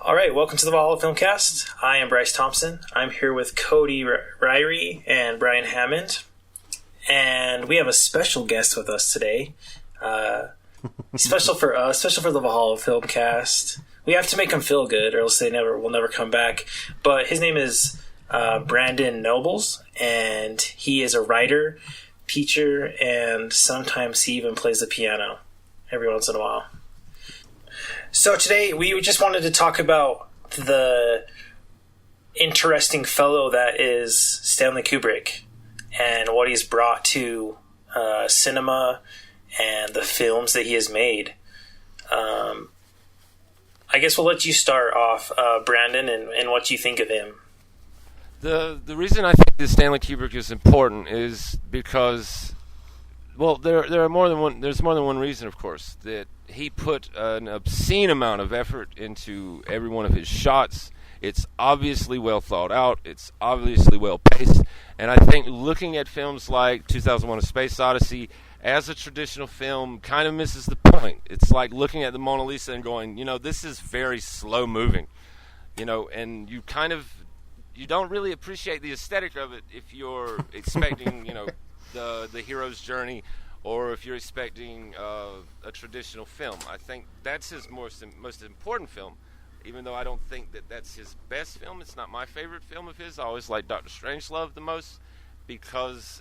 All right, welcome to the Valhalla Filmcast. I am Bryce Thompson. I'm here with Cody Ryrie and Brian Hammond. And we have a special guest with us today. Special for us, special for the Valhalla Filmcast. We have to make him feel good or else they will never come back. But his name is Brandon Nobles, and he is a writer, teacher, and sometimes he even plays the piano every once in a while. So today we just wanted to talk about the interesting fellow that is Stanley Kubrick and what he's brought to cinema and the films that he has made. I guess we'll let you start off, Brandon, and what you think of him. The reason I think that Stanley Kubrick is important is because, well, there's more than one reason, of course, that he put an obscene amount of effort into every one of his shots. It's obviously well thought out. It's obviously well paced. And I think looking at films like 2001: A Space Odyssey as a traditional film kind of misses the point. It's like looking at the Mona Lisa and going, this is very slow moving. And you don't really appreciate the aesthetic of it if you're expecting, the hero's journey, or if you're expecting a traditional film. I think that's his most important film, even though I don't think that that's his best film. It's not my favorite film of his. I always like Dr. Strangelove the most because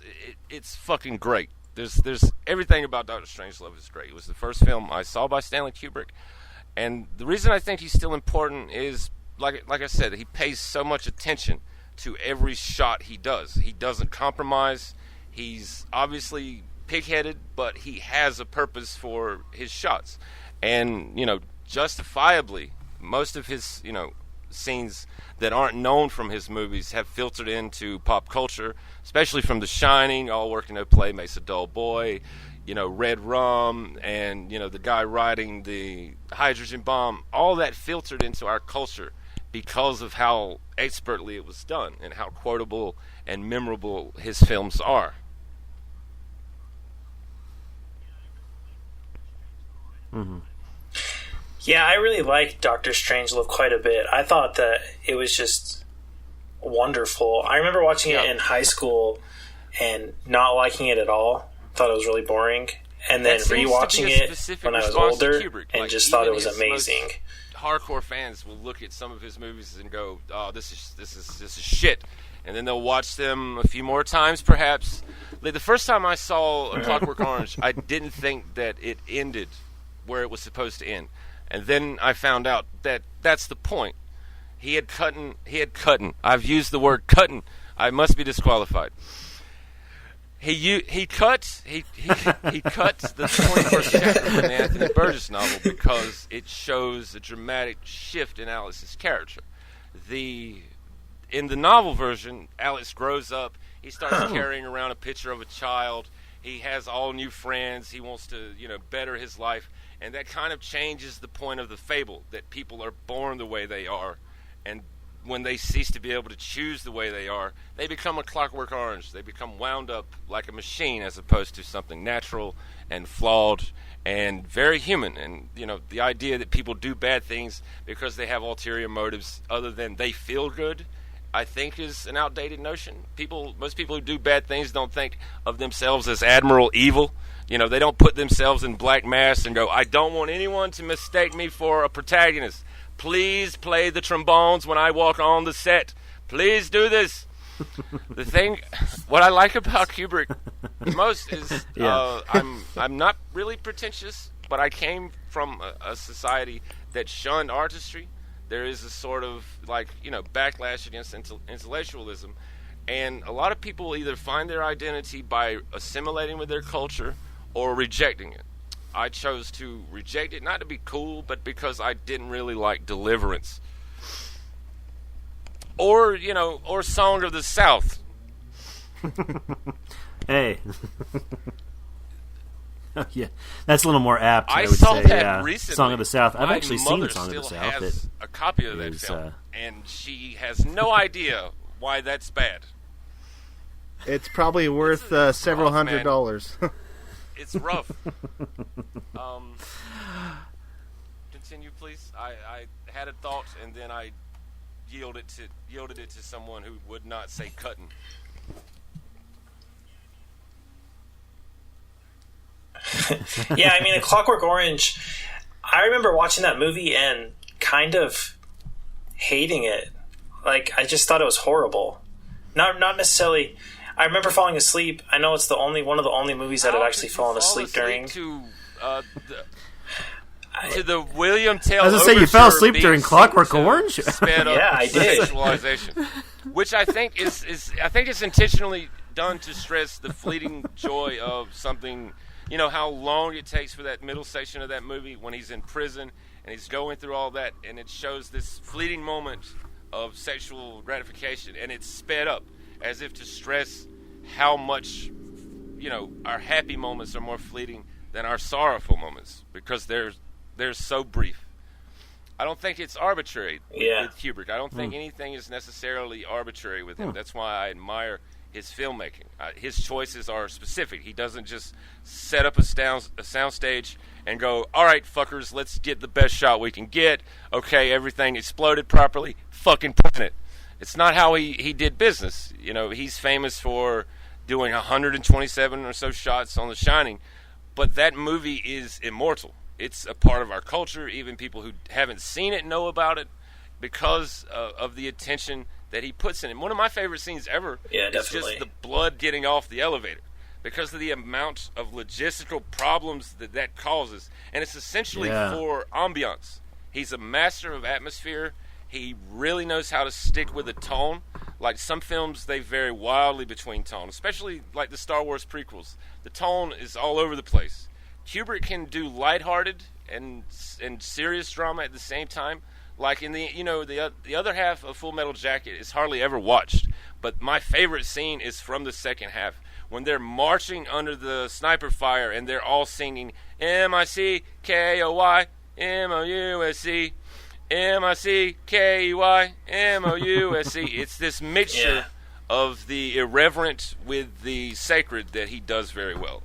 it's fucking great. There's everything about Dr. Strangelove is great. It was the first film I saw by Stanley Kubrick, and the reason I think he's still important is, like I said, he pays so much attention to every shot he does. He doesn't compromise. He's obviously pig-headed, but he has a purpose for his shots. And, justifiably, most of his, scenes that aren't known from his movies have filtered into pop culture, especially from The Shining, All Work and No Play Makes a Dull Boy, Red Rum, and, the guy riding the hydrogen bomb. All that filtered into our culture because of how expertly it was done and how quotable and memorable his films are. Mm-hmm. Yeah, I really liked Dr. Strangelove quite a bit. I thought that it was just wonderful. I remember watching it in high school and not liking it at all. Thought it was really boring. And then rewatching it when I was older and just thought it was amazing. Hardcore fans will look at some of his movies and go, "Oh, this is shit," and then they'll watch them a few more times, perhaps. Like the first time I saw A Clockwork Orange, I didn't think that it ended where it was supposed to end, and then I found out that that's the point. He had cut. I've used the word cutting. I must be disqualified. He cut the 21st chapter in the Anthony Burgess novel because it shows a dramatic shift in Alice's character. In the novel version, Alice grows up. He starts carrying around a picture of a child. He has all new friends. He wants to, better his life, and that kind of changes the point of the fable that people are born the way they are, and when they cease to be able to choose the way they are, they become a Clockwork Orange. They become wound up like a machine as opposed to something natural and flawed and very human. And, the idea that people do bad things because they have ulterior motives other than they feel good, I think is an outdated notion. Most people who do bad things don't think of themselves as Admiral Evil. They don't put themselves in black masks and go, "I don't want anyone to mistake me for a protagonist. Please play the trombones when I walk on the set. Please do this." What I like about Kubrick the most is I'm not really pretentious, but I came from a society that shunned artistry. There is a sort of backlash against intellectualism, and a lot of people either find their identity by assimilating with their culture or rejecting it. I chose to reject it, not to be cool, but because I didn't really like Deliverance. Or Song of the South. Hey. Yeah, that's a little more apt. I would saw say. that recently. Song of the South. I've My actually seen Song of the still South. Has a copy of that film, and she has no idea why that's bad. It's probably worth several $100s. It's rough. continue, please? I had a thought, and then I yielded it to someone who would not say cutting. Yeah, I mean, A Clockwork Orange, I remember watching that movie and kind of hating it. Like, I just thought it was horrible. Not necessarily. I remember falling asleep. I know it's one of the only movies that I've actually fallen asleep during. To the William Tell. I was going to say, you fell asleep during Clockwork Orange? Yeah, I did. Sexualization, which I think is intentionally done to stress the fleeting joy of something. You know how long it takes for that middle section of that movie when he's in prison and he's going through all that, and it shows this fleeting moment of sexual gratification, and it's sped up as if to stress how much, our happy moments are more fleeting than our sorrowful moments because they're so brief. I don't think it's arbitrary with Kubrick. I don't think anything is necessarily arbitrary with him. That's why I admire his filmmaking. His choices are specific. He doesn't just set up a soundstage and go, all right, fuckers, let's get the best shot we can get. Okay, everything exploded properly. Fucking print it. It's not how he did business. He's famous for doing 127 or so shots on The Shining, but that movie is immortal. It's a part of our culture. Even people who haven't seen it know about it because of the attention that he puts in it. One of my favorite scenes ever is just the blood getting off the elevator because of the amount of logistical problems that causes. And it's essentially for ambiance. He's a master of atmosphere. He really knows how to stick with a tone. Like some films, they vary wildly between tone, especially like the Star Wars prequels. The tone is all over the place. Kubrick can do lighthearted and serious drama at the same time. Like in the other half of Full Metal Jacket is hardly ever watched, but my favorite scene is from the second half when they're marching under the sniper fire and they're all singing M-I-C-K-O-Y M-O-U-S-E M-I-C-K-E-Y M-O-U-S-E. It's this mixture of the irreverent with the sacred that he does very well,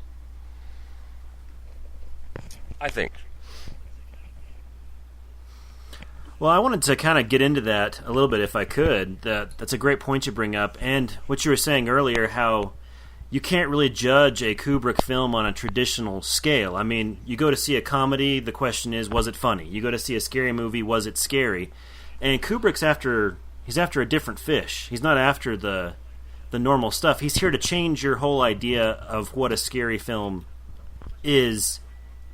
I think. Well, I wanted to kind of get into that a little bit if I could. That's a great point you bring up. And what you were saying earlier, how you can't really judge a Kubrick film on a traditional scale. I mean, you go to see a comedy, the question is, was it funny? You go to see a scary movie, was it scary? And Kubrick's he's after a different fish. He's not after the normal stuff. He's here to change your whole idea of what a scary film is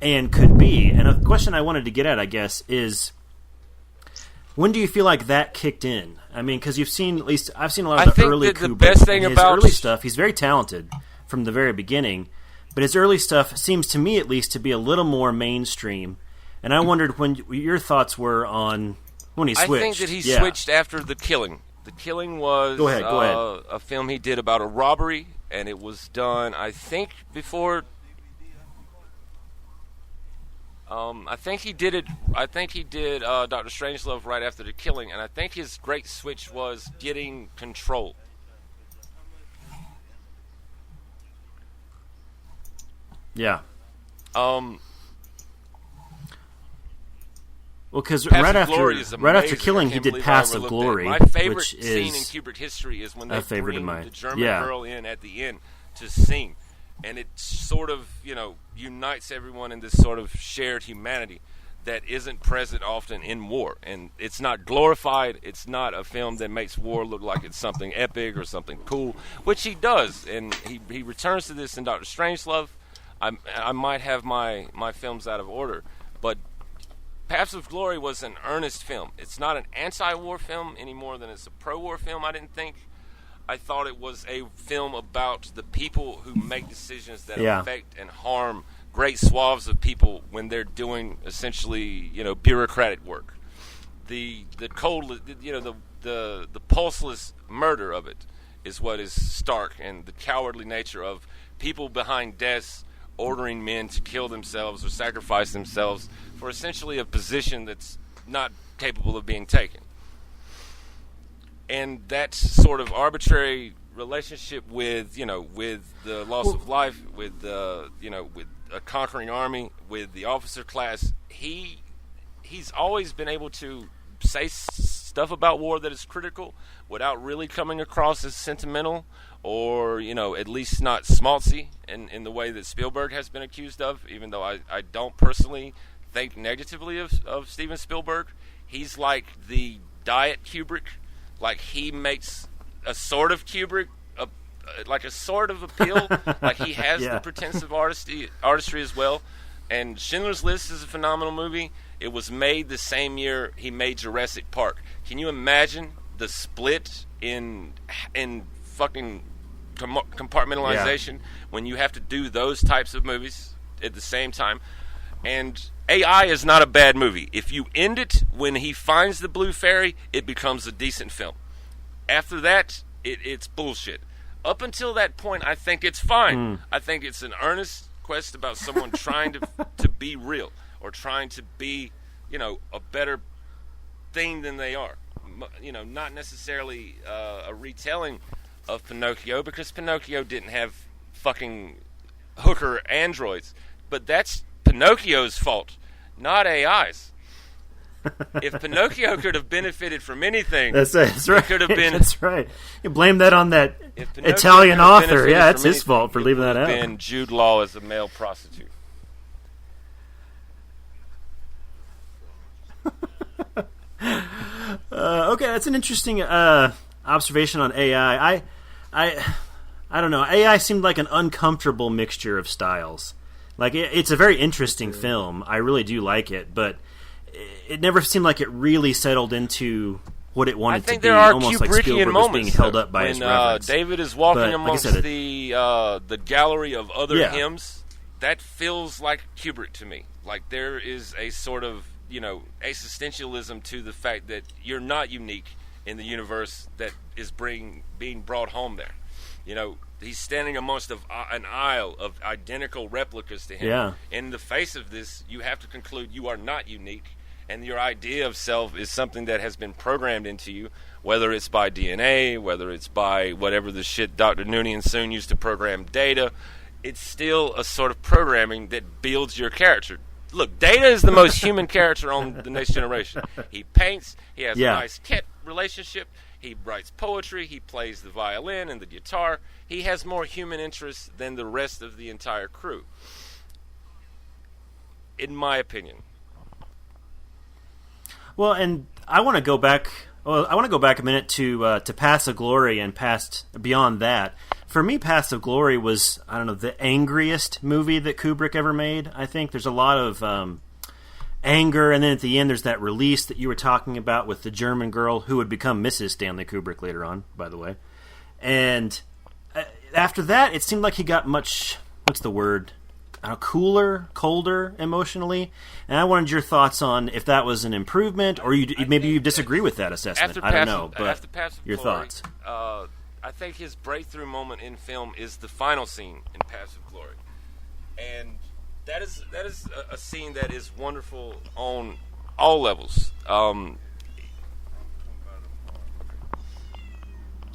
and could be. And a question I wanted to get at, I guess, is when do you feel like that kicked in? I mean, because I've seen a lot of the early Kubrick. The best thing about early stuff, he's very talented from the very beginning, but his early stuff seems to me, at least, to be a little more mainstream. And I wondered when your thoughts were on when he switched. I think that he switched after The Killing. The Killing was go ahead. A film he did about a robbery, and it was done, I think, before. I think he did Dr. Strangelove right after The Killing, and I think his great switch was getting Control. Yeah. Well, because right after Killing, he did Path of Glory. My favorite which scene is in Kubrick history is when they bring the German girl in at the end to sing. And it sort of, unites everyone in this sort of shared humanity that isn't present often in war. And it's not glorified. It's not a film that makes war look like it's something epic or something cool, which he does. And he returns to this in Dr. Strangelove. I might have my films out of order, but Paths of Glory was an earnest film. It's not an anti-war film any more than it's a pro-war film, I didn't think. I thought it was a film about the people who make decisions that affect and harm great swaths of people when they're doing essentially, bureaucratic work. The cold, the pulseless murder of it is what is stark, and the cowardly nature of people behind desks ordering men to kill themselves or sacrifice themselves for essentially a position that's not capable of being taken. And that sort of arbitrary relationship with the loss of life, with with a conquering army, with the officer class, he he's always been able to say stuff about war that is critical without really coming across as sentimental or, at least not schmaltzy in the way that Spielberg has been accused of, even though I don't personally think negatively of Steven Spielberg. He's like the diet Kubrick. Like, he makes a sort of Kubrick, like a sort of appeal. Like, he has the pretensive artistry as well. And Schindler's List is a phenomenal movie. It was made the same year he made Jurassic Park. Can you imagine the split in fucking compartmentalization when you have to do those types of movies at the same time? And AI is not a bad movie. If you end it when he finds the blue fairy, it becomes a decent film. After that, it's bullshit. Up until that point, I think it's fine. I think it's an earnest quest about someone trying to be real or trying to be, a better thing than they are. Not necessarily a retelling of Pinocchio, because Pinocchio didn't have fucking hooker androids. But that's Pinocchio's fault, not AI's. If Pinocchio could have benefited from anything, that's right. It could have been. That's right. You blame that on that Italian author. Yeah, it's his fault for leaving that out. Been Jude Law as a male prostitute. Okay, that's an interesting observation on AI. I don't know. AI seemed like an uncomfortable mixture of styles. Like, it's a very interesting film. I really do like it, but it never seemed like it really settled into what it wanted to be. I think there are almost Kubrickian like Spielberg moments was being held up by when his reverence. David is walking But, amongst like I said, the gallery of other hymns. That feels like Kubrick to me. Like, there is a sort of existentialism to the fact that you're not unique in the universe that is being brought home there. He's standing amongst an aisle of identical replicas to him. Yeah. In the face of this, you have to conclude you are not unique, and your idea of self is something that has been programmed into you, whether it's by DNA, whether it's by whatever the shit Dr. Nooney and Soon used to program Data. It's still a sort of programming that builds your character. Look, Data is the most human character on The Next Generation. He paints. He has a nice cat relationship. He writes poetry. He plays the violin and the guitar. He has more human interests than the rest of the entire crew, in my opinion. Well, and I want to go back. Well, I want to go back a minute to Paths of Glory and beyond that. For me, Paths of Glory was, I don't know, the angriest movie that Kubrick ever made. I think there's a lot of anger, and then at the end there's that release that you were talking about with the German girl who would become Mrs. Stanley Kubrick later on, by the way. And after that, it seemed like he got much, what's the word, cooler, colder emotionally. And I wanted your thoughts on if that was an improvement, or maybe you disagree with that assessment. I don't know, but your thoughts. I think his breakthrough moment in film is the final scene in Paths of Glory. And that is a scene that is wonderful on all levels. Hold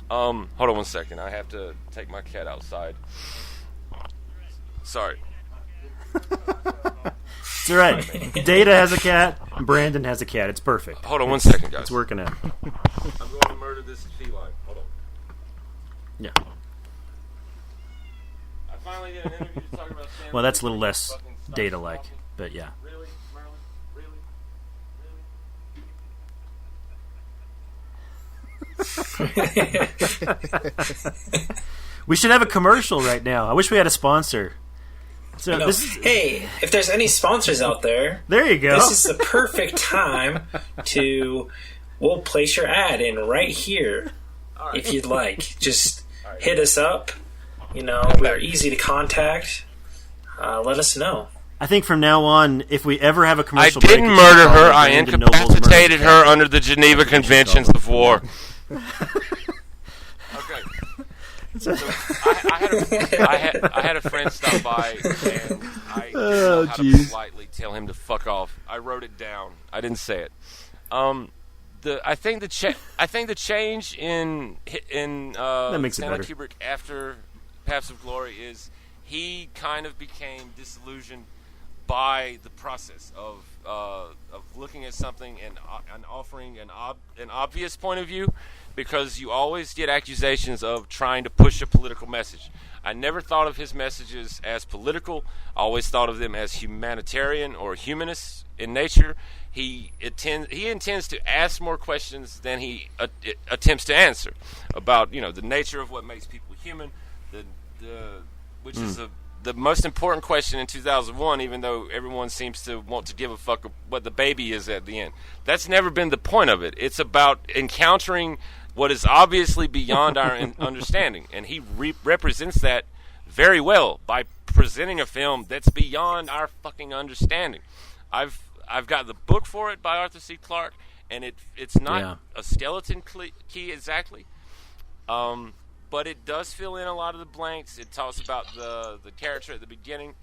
on one second. I have to take my cat outside. Sorry. It's all right. Data has a cat. Brandon has a cat. It's perfect. Hold on one second, guys. It's working out. I'm going to murder this feline. Hold on. Yeah. I finally did an interview to talk about Stanley. Well, that's a little less Data-like, but yeah. Really, Merlin? Really? We should have a commercial right now. I wish we had a sponsor. So hey, if there's any sponsors out there, there you go. This is the perfect time we'll place your ad in right here. Right. If you'd like. Just hit us up. We're easy to contact. Let us know. I think from now on, if we ever have a commercial I didn't murder her. I incapacitated her under the Geneva Conventions of War. Okay. So I had a friend stop by, and I know how to politely tell him to fuck off. I wrote it down. I didn't say it. I think the change in Stanley Kubrick after Paths of Glory is he kind of became disillusioned by the process of looking at something and offering an obvious point of view, because you always get accusations of trying to push a political message. I never thought of his messages as political. I always thought of them as humanitarian or humanist in nature. He intends to ask more questions than he attempts to answer about, the nature of what makes people human, which is the most important question in 2001, even though everyone seems to want to give a fuck what the baby is at the end. That's never been the point of it. It's about encountering what is obviously beyond our understanding, and he represents that very well by presenting a film that's beyond our fucking understanding. I've got the book for it by Arthur C. Clarke, and it's not a skeleton key exactly, but it does fill in a lot of the blanks. It talks about the character at the beginning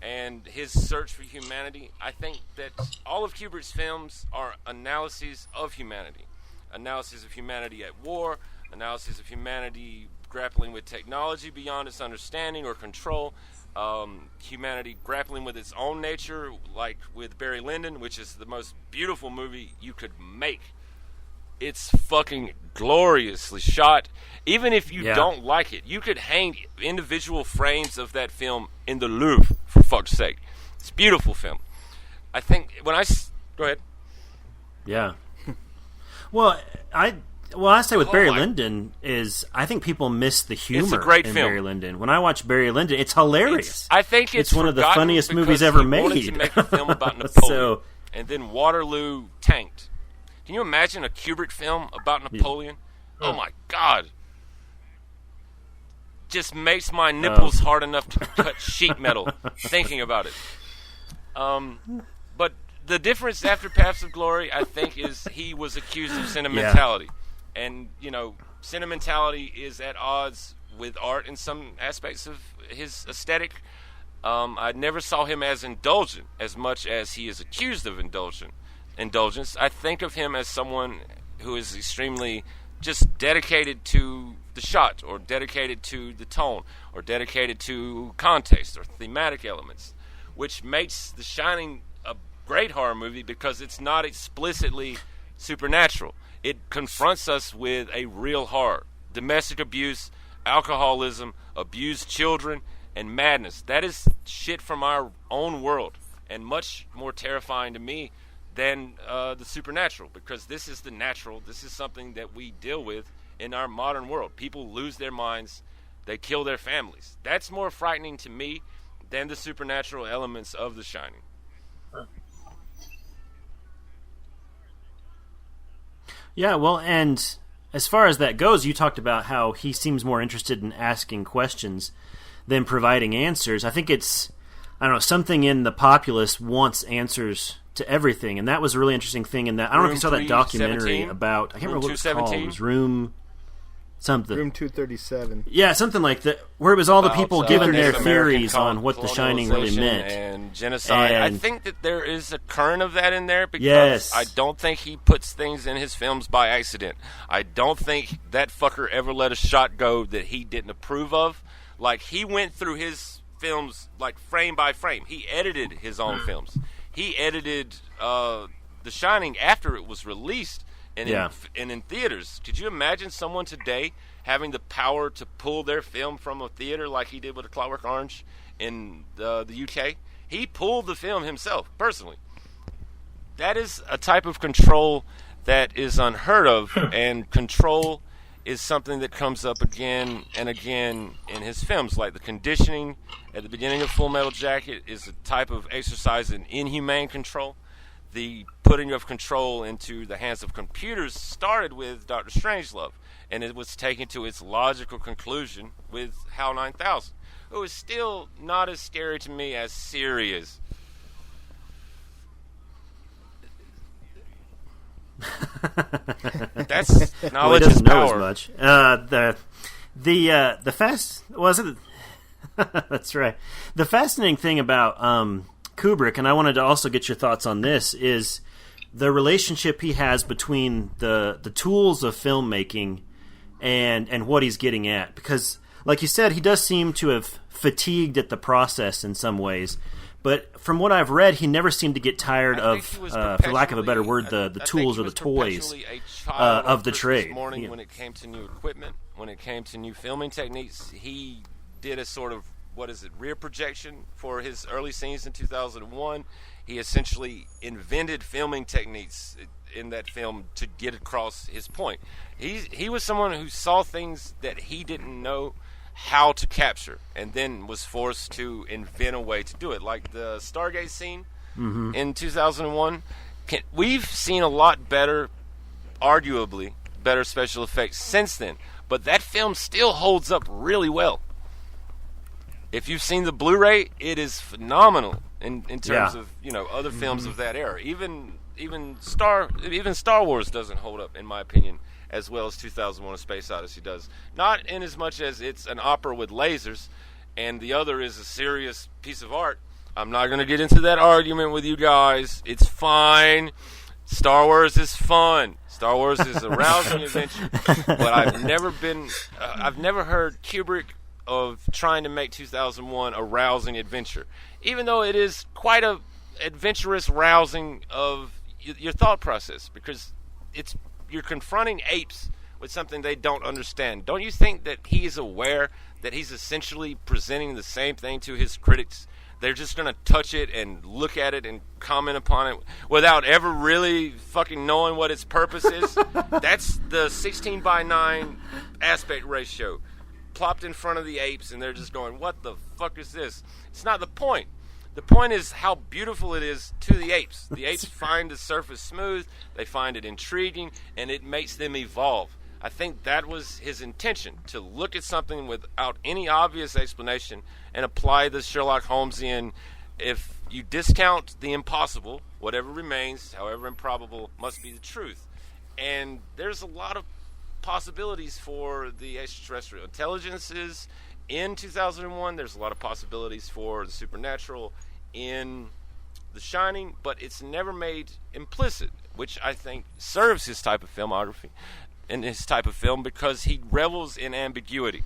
and his search for humanity. I think that all of Kubrick's films are analyses of humanity. Analysis of humanity at war, analysis of humanity grappling with technology beyond its understanding or control, humanity grappling with its own nature, like with Barry Lyndon, which is the most beautiful movie you could make. It's fucking gloriously shot. Even if you don't like it, you could hang individual frames of that film in the Louvre, for fuck's sake. It's a beautiful film. I think when I... Go ahead. Yeah. Well, I say with Barry Lyndon is I think people miss the humor it's a great in film. Barry Lyndon. When I watch Barry Lyndon, it's hilarious. I think it's one of the funniest movies ever made. He wanted to make a film about Napoleon, and then Waterloo tanked. Can you imagine a Kubrick film about Napoleon? Oh my God! Just makes my nipples hard enough to cut sheet metal thinking about it. But the difference after Paths of Glory, I think, is he was accused of sentimentality. And, sentimentality is at odds with art in some aspects of his aesthetic. I never saw him as indulgent as much as he is accused of indulgence. I think of him as someone who is extremely just dedicated to the shot, or dedicated to the tone, or dedicated to context or thematic elements, which makes The Shining a great horror movie because it's not explicitly supernatural. It confronts us with a real horror. Domestic abuse, alcoholism, abused children, and madness. That is shit from our own world, and much more terrifying to me than the supernatural, because this is the natural. This is something that we deal with in our modern world. People lose their minds. They kill their families. That's more frightening to me than the supernatural elements of The Shining. Yeah, well, and as far as that goes, you talked about how he seems more interested in asking questions than providing answers. I think it's, something in the populace wants answers to everything, and that was a really interesting thing in that. I don't know if you saw that documentary about, I can't remember what it's called. It was Room something. Room 237. Yeah, something like that, where it was all the people giving their theories on what The Shining really meant. And genocide. I think that there is a current of that in there, because yes. I don't think he puts things in his films by accident. I don't think that fucker ever let a shot go that he didn't approve of. Like, he went through his films, like, frame by frame. He edited his own films. He edited The Shining after it was released. And in theaters. Could you imagine someone today having the power to pull their film from a theater like he did with A Clockwork Orange in the UK? He pulled the film himself, personally. That is a type of control that is unheard of, and control is something that comes up again and again in his films. Like the conditioning at the beginning of Full Metal Jacket is a type of exercise in inhumane control. The putting of control into the hands of computers started with Dr. Strangelove, and it was taken to its logical conclusion with HAL 9000, who is still not as scary to me as Siri is. That's knowledge is power. Know as much. That's right. The fascinating thing about Kubrick, and I wanted to also get your thoughts on this, is the relationship he has between the tools of filmmaking and what he's getting at. Because, like you said, he does seem to have fatigued at the process in some ways, But from what I've read, he never seemed to get tired of, for lack of a better word, the tools or the toys of the trade. When it came to new equipment, when it came to new filming techniques, he did a sort of, rear projection for his early scenes in 2001. He essentially invented filming techniques in that film to get across his point. He was someone who saw things that he didn't know how to capture, and then was forced to invent a way to do it, like the Stargate scene in 2001. We've seen a lot better, arguably better special effects since then, but that film still holds up really well. If you've seen the Blu-ray, it is phenomenal in terms of other films of that era. Even Star Wars doesn't hold up, in my opinion, as well as 2001: A Space Odyssey does. Not in as much as it's an opera with lasers, and the other is a serious piece of art. I'm not going to get into that argument with you guys. It's fine. Star Wars is fun. Star Wars is a rousing adventure. But I've never heard Kubrick of trying to make 2001 a rousing adventure, even though it is quite a adventurous rousing of your thought process, because you're confronting apes with something they don't understand. Don't you think that he is aware that he's essentially presenting the same thing to his critics? They're just going to touch it and look at it and comment upon it without ever really fucking knowing what its purpose is. That's the 16:9 aspect ratio plopped in front of the apes, and they're just going, what the fuck is this? It's not the point. The point is how beautiful it is to the apes. The apes find the surface smooth, they find it intriguing, and it makes them evolve. I think that was his intention, to look at something without any obvious explanation and apply the Sherlock Holmesian, if you discount the impossible, whatever remains, however improbable, must be the truth. And there's a lot of possibilities for the extraterrestrial intelligences in 2001. There's a lot of possibilities for the supernatural in The Shining, but it's never made implicit, which I think serves his type of filmography and his type of film, because he revels in ambiguity.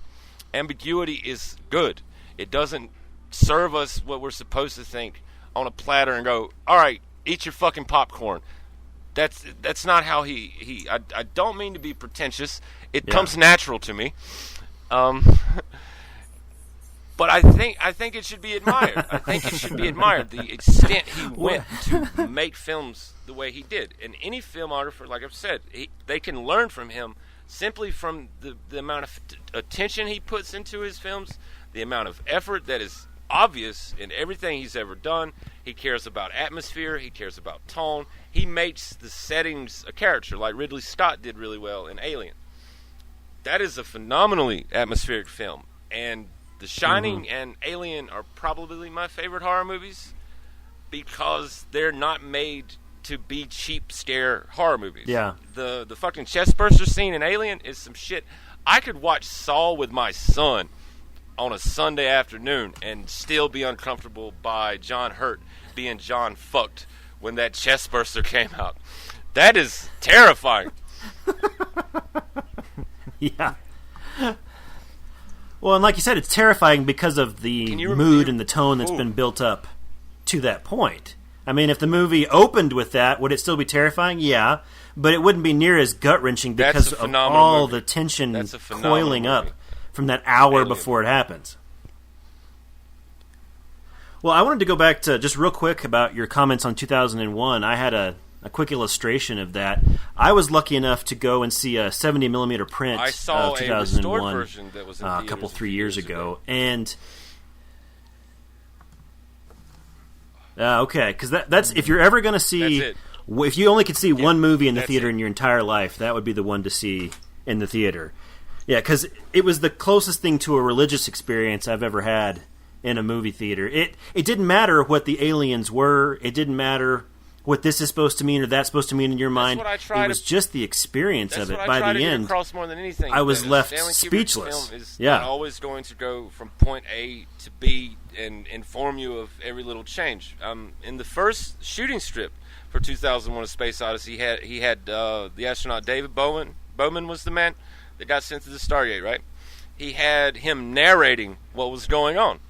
Ambiguity is good. It doesn't serve us what we're supposed to think on a platter and go, all right, eat your fucking popcorn. That's not how I don't mean to be pretentious. It comes natural to me. But I think it should be admired. I think it should be admired, the extent he went to make films the way he did. And any filmographer, like I've said, they can learn from him simply from the amount of attention he puts into his films, the amount of effort that is obvious in everything he's ever done. He cares about atmosphere. He cares about tone. He makes the settings a character, like Ridley Scott did really well in Alien. That is a phenomenally atmospheric film. And The Shining and Alien are probably my favorite horror movies, because they're not made to be cheap scare horror movies. Yeah. The fucking chestburster scene in Alien is some shit. I could watch Saw with my son on a Sunday afternoon and still be uncomfortable by John Hurt being John fucked when that chestburster came out. That is terrifying. Yeah. Well, and like you said, it's terrifying because of the mood and the tone that's been built up to that point. I mean, if the movie opened with that, would it still be terrifying? Yeah, but it wouldn't be near as gut-wrenching because of all the tension coiling up from that hour before it happens. Well, I wanted to go back to just real quick about your comments on 2001. I had a quick illustration of that. I was lucky enough to go and see a 70mm print of 2001 a restored version that was in a couple 3 years ago. And okay, because that's if you're ever going to see, if you only could see one movie in the theater in your entire life, that would be the one to see in the theater. Yeah, because it was the closest thing to a religious experience I've ever had in a movie theater. It didn't matter what the aliens were. It didn't matter what this is supposed to mean or that's supposed to mean in your mind. It was just the experience of it. By the end, more than anything, I was left speechless. Film is not always going to go from point A to B and inform you of every little change. In the first shooting strip for 2001: A Space Odyssey, he had the astronaut David Bowman. Bowman was the man that got sent to the Stargate, right? He had him narrating what was going on.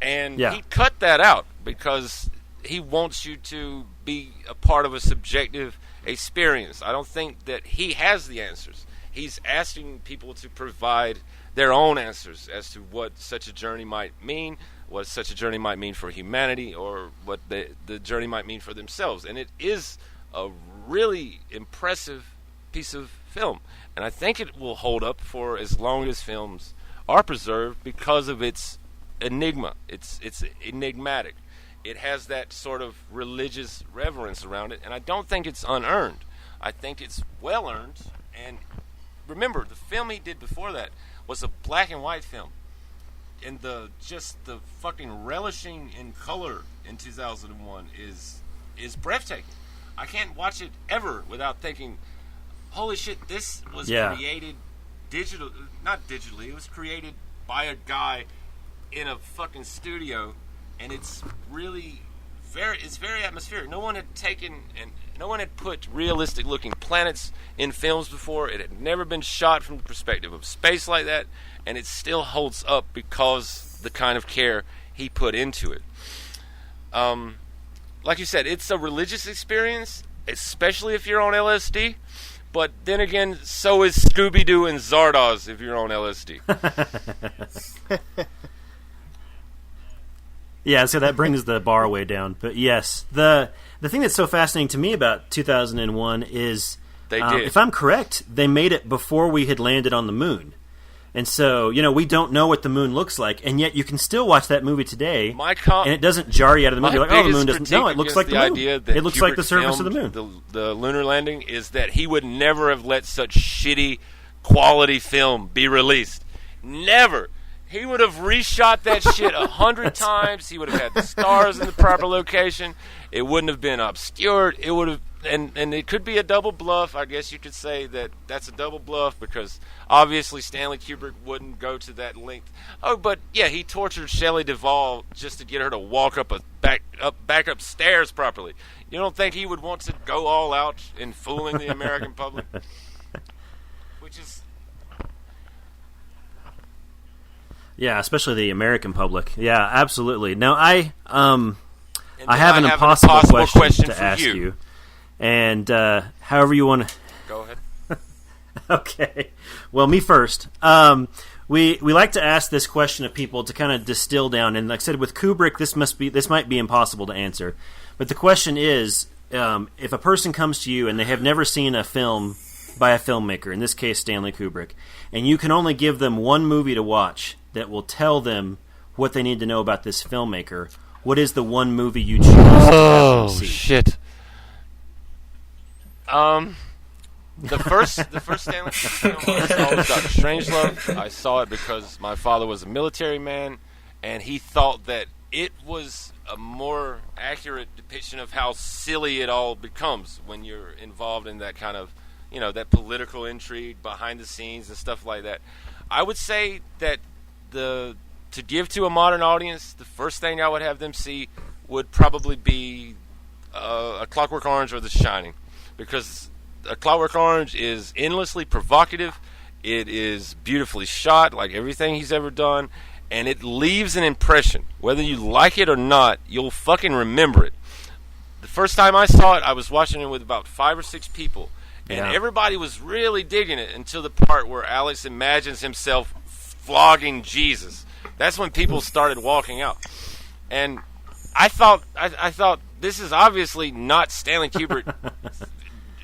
And he cut that out because he wants you to be a part of a subjective experience. I don't think that he has the answers. He's asking people to provide their own answers as to what such a journey might mean, what such a journey might mean for humanity, or what the journey might mean for themselves. And it is a really impressive piece of film. And I think it will hold up for as long as films are preserved because of its enigma. It's enigmatic. It has that sort of religious reverence around it, and I don't think it's unearned. I think it's well earned. And remember, the film he did before that was a black and white film, and the fucking relishing in color in 2001 is breathtaking. I can't watch it ever without thinking, holy shit, this was created not digitally, it was created by a guy in a fucking studio, and it's really very atmospheric. No one had put realistic looking planets in films before. It had never been shot from the perspective of space like that, and it still holds up because the kind of care he put into it. Like you said, it's a religious experience, especially if you're on LSD. But then again, so is Scooby-Doo and Zardoz if you're on LSD. Yeah, so that brings the bar way down. But yes, the thing that's so fascinating to me about 2001 is, if I'm correct, they made it before we had landed on the moon. And so, we don't know what the moon looks like, and yet you can still watch that movie today, and it doesn't jar you out of the movie. You're like, the moon doesn't... No, it looks like the moon. It looks like the surface of the moon. The lunar landing is that he would never have let such shitty quality film be released. Never. He would have reshot that shit 100 times. He would have had the stars in the proper location. It wouldn't have been obscured. It would have... And it could be a double bluff. I guess you could say that that's a double bluff because obviously Stanley Kubrick wouldn't go to that length. Oh, but yeah, he tortured Shelley Duvall just to get her to walk back up stairs properly. You don't think he would want to go all out in fooling the American public? Which is... Yeah, especially the American public. Yeah, absolutely. Now, I have an impossible question to ask you. And however you want to... Go ahead. Okay. Well, me first. We like to ask this question of people to kind of distill down. And like I said, with Kubrick, this might be impossible to answer. But the question is, if a person comes to you and they have never seen a film by a filmmaker, in this case Stanley Kubrick, and you can only give them one movie to watch that will tell them what they need to know about this filmmaker, what is the one movie you choose to have them see? Shit. The first Stanley Kubrick film I saw was Dr. Strangelove. I saw it because my father was a military man, and he thought that it was a more accurate depiction of how silly it all becomes when you're involved in that kind of, that political intrigue behind the scenes and stuff like that. I would say that to give to a modern audience, the first thing I would have them see would probably be A Clockwork Orange or The Shining. Because A Clockwork Orange is endlessly provocative. It is beautifully shot, like everything he's ever done, and it leaves an impression. Whether you like it or not, you'll fucking remember it. The first time I saw it, I was watching it with about 5 or 6 people, and everybody was really digging it until the part where Alex imagines himself flogging Jesus. That's when people started walking out. And I thought this is obviously not Stanley Kubrick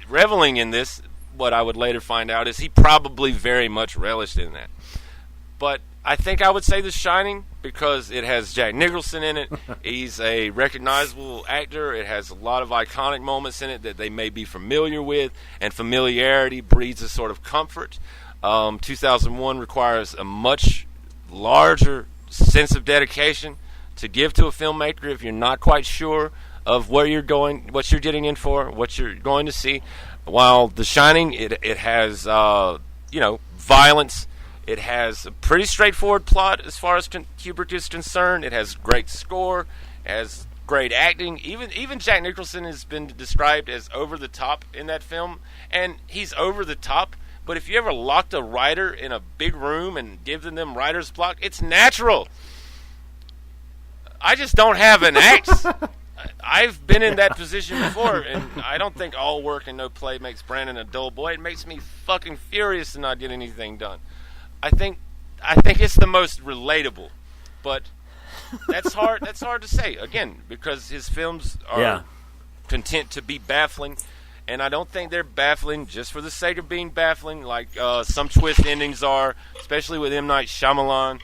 reveling in this. What I would later find out is he probably very much relished in that. But I think I would say The Shining because it has Jack Nicholson in it. He's a recognizable actor. It has a lot of iconic moments in it that they may be familiar with, and familiarity breeds a sort of comfort. 2001 requires a much larger sense of dedication to give to a filmmaker if you're not quite sure of where you're going, what you're getting in for, what you're going to see. While The Shining, it has violence. It has a pretty straightforward plot as far as Kubrick is concerned. It has great score, has great acting. Even Jack Nicholson has been described as over the top in that film, and he's over the top. But if you ever locked a writer in a big room and given them writer's block, it's natural. I just don't have an axe. I've been in that position before, and I don't think all work and no play makes Brandon a dull boy. It makes me fucking furious to not get anything done. I think it's the most relatable, but that's hard. That's hard to say again because his films are content to be baffling, and I don't think they're baffling just for the sake of being baffling, like some twist endings are, especially with M. Night Shyamalan.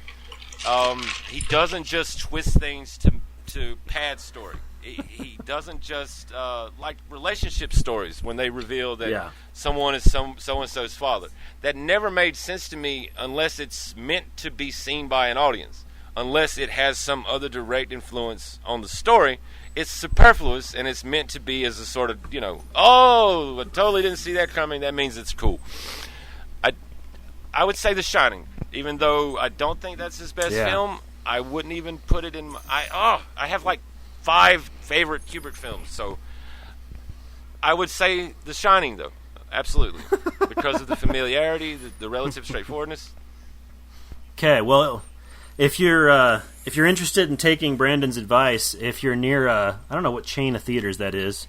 He doesn't just twist things to pad story. He doesn't just like relationship stories when they reveal that someone is so-and-so's father. That never made sense to me unless it's meant to be seen by an audience. Unless it has some other direct influence on the story, it's superfluous and it's meant to be as a sort of, oh, I totally didn't see that coming. That means it's cool. I would say The Shining, even though I don't think that's his best film. I wouldn't even put it in. I have like 5 favorite Kubrick films, so I would say The Shining, though, absolutely, because of the familiarity, the relative straightforwardness. Okay, well, if you're interested in taking Brandon's advice, if you're near I don't know what chain of theaters that is,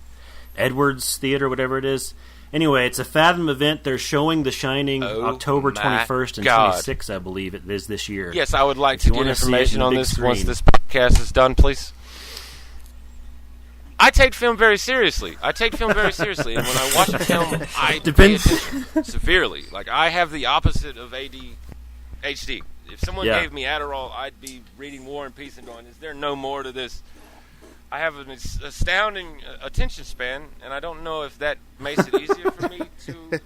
Edwards Theater, whatever it is. Anyway, it's a Fathom event. They're showing The Shining October 21st and 26th, I believe it is this year. Yes, I would like to get information on this once this podcast is done, please. I take film very seriously. And when I watch a film, I pay attention severely. Like, I have the opposite of ADHD. If someone gave me Adderall, I'd be reading War and Peace and going, is there no more to this? I have an astounding attention span, and I don't know if that makes it easier for me to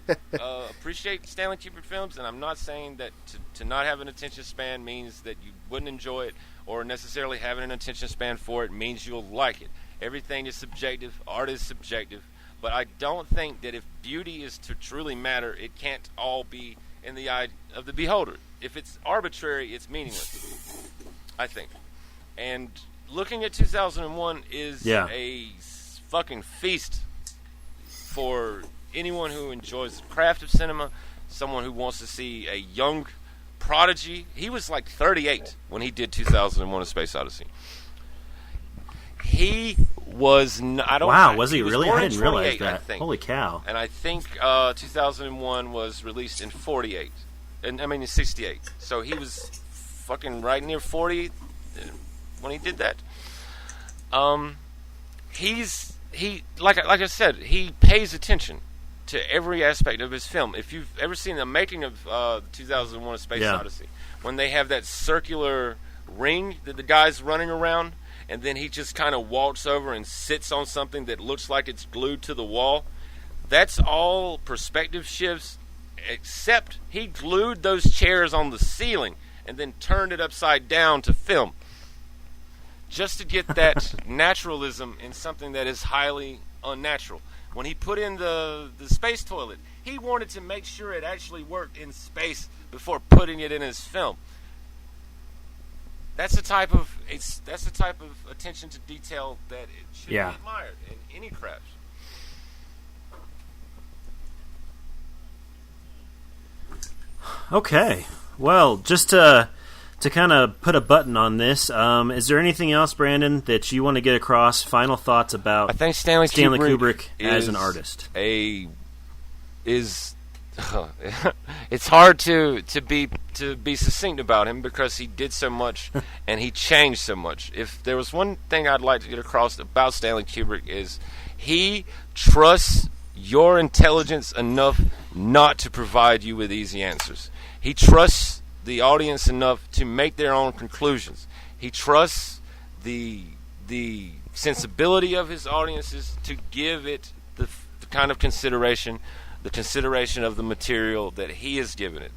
appreciate Stanley Kubrick films. And I'm not saying that to not have an attention span means that you wouldn't enjoy it, or necessarily having an attention span for it means you'll like it. Everything is subjective. Art is subjective. But I don't think that if beauty is to truly matter, it can't all be in the eye of the beholder. If it's arbitrary, it's meaningless, I think. And looking at 2001 is a fucking feast for anyone who enjoys the craft of cinema, someone who wants to see a young prodigy. He was like 38 when he did 2001: A Space Odyssey. He was. Was he really? I didn't realize that. Holy cow! And I think 2001 was released in 48. In 68. So he was fucking right near 40 when he did that. Like I said, he pays attention to every aspect of his film. If you've ever seen the making of 2001: A Space Odyssey, when they have that circular ring that the guy's running around, and then he just kind of walks over and sits on something that looks like it's glued to the wall, that's all perspective shifts, except he glued those chairs on the ceiling and then turned it upside down to film, just to get that naturalism in something that is highly unnatural. When he put in the space toilet, he wanted to make sure it actually worked in space before putting it in his film. That's the type of attention to detail that it should be admired in any craft. Okay, well, just to kind of put a button on this, is there anything else, Brandon, that you want to get across? Final thoughts about I think Stanley Kubrick as an artist? It's hard to be succinct about him because he did so much and he changed so much. If there was one thing I'd like to get across about Stanley Kubrick, is he trusts your intelligence enough not to provide you with easy answers. He trusts the audience enough to make their own conclusions. He trusts the sensibility of his audiences to give it the kind of consideration, the consideration of the material that he has given it.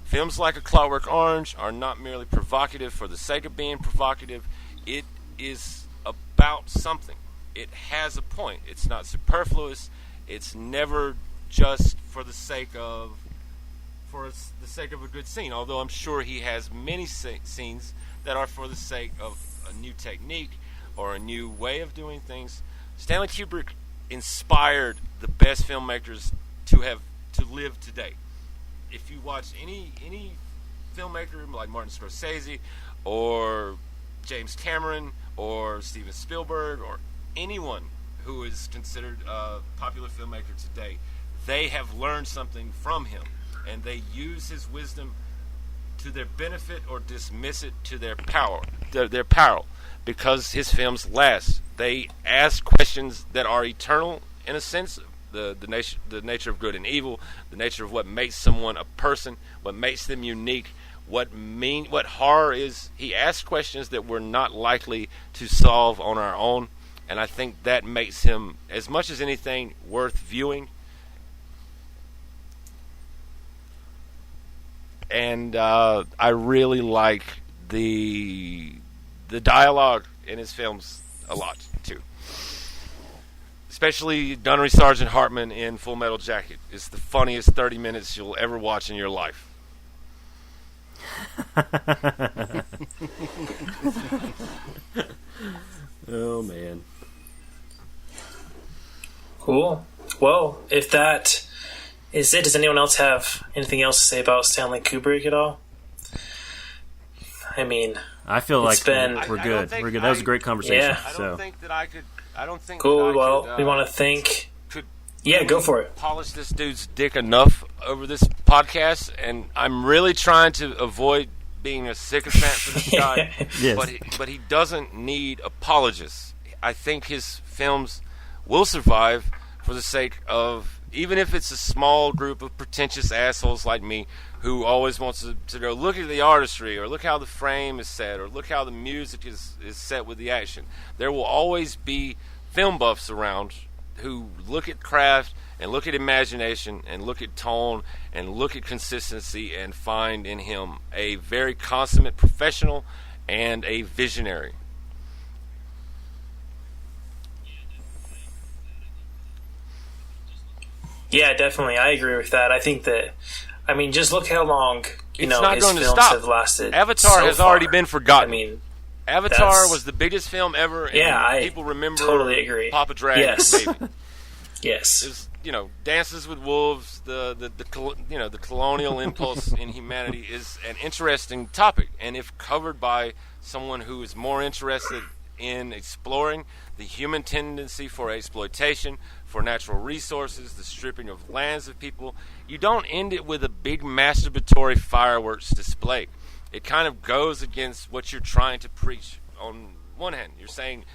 Films like A Clockwork Orange are not merely provocative for the sake of being provocative. It is about something. It has a point. It's not superfluous. It's never just for the sake of a good scene, although I'm sure he has many scenes that are for the sake of a new technique or a new way of doing things. Stanley Kubrick inspired the best filmmakers to live today. If you watch any filmmaker like Martin Scorsese or James Cameron or Steven Spielberg or anyone who is considered a popular filmmaker today. They have learned something from him, and they use his wisdom to their benefit or dismiss it to their peril, because his films last. They ask questions that are eternal in a sense, the nature of good and evil, the nature of what makes someone a person, what makes them unique, what horror is. He asks questions that we're not likely to solve on our own, and I think that makes him, as much as anything, worth viewing. And I really like the dialogue in his films a lot too. Especially Gunnery Sergeant Hartman in Full Metal Jacket. It's the funniest 30 minutes you'll ever watch in your life. Oh, man. Cool. Well, if that is it, does anyone else have anything else to say about Stanley Kubrick at all? I mean, I feel like we're good. We're good. That was a great conversation. Yeah. I don't think that I could. I don't think. Cool. That I Well, could, we want to thank. Could Yeah, really go for it. Polish this dude's dick enough over this podcast, and I'm really trying to avoid being a sycophant for this guy. Yes. But he doesn't need apologists. I think his films will survive for the sake of, even if it's a small group of pretentious assholes like me who always wants to go, look at the artistry, or look how the frame is set, or look how the music is set with the action. There will always be film buffs around who look at craft and look at imagination and look at tone and look at consistency and find in him a very consummate professional and a visionary. Yeah, definitely. I agree with that. I think that, I mean, just look how long, It's not his going to films stop. have lasted. Avatar so has far. already been forgotten. I mean, Avatar was the biggest film ever, and Yeah, I people remember totally agree. Papa Dragon, Yes. maybe. yes. There's, Dances with Wolves, the colonial impulse in humanity is an interesting topic, and if covered by someone who is more interested in exploring the human tendency for exploitation, for natural resources, the stripping of lands of people, you don't end it with a big masturbatory fireworks display. It kind of goes against what you're trying to preach. On one hand, you're saying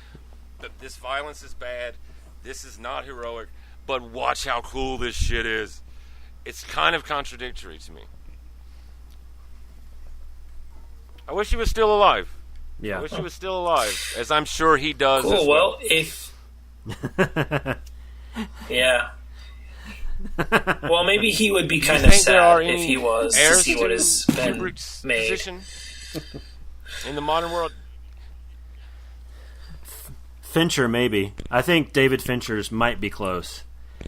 that this violence is bad, this is not heroic, but watch how cool this shit is. It's kind of contradictory to me. I wish he was still alive. Yeah. I wish he was still alive, as I'm sure he does as Cool. well. Well, if yeah. Well, maybe he would be kind of think there are sad if any he was to heirs see to what has been Kubrick's made. position in the modern world? Fincher, maybe. I think David Fincher's might be close.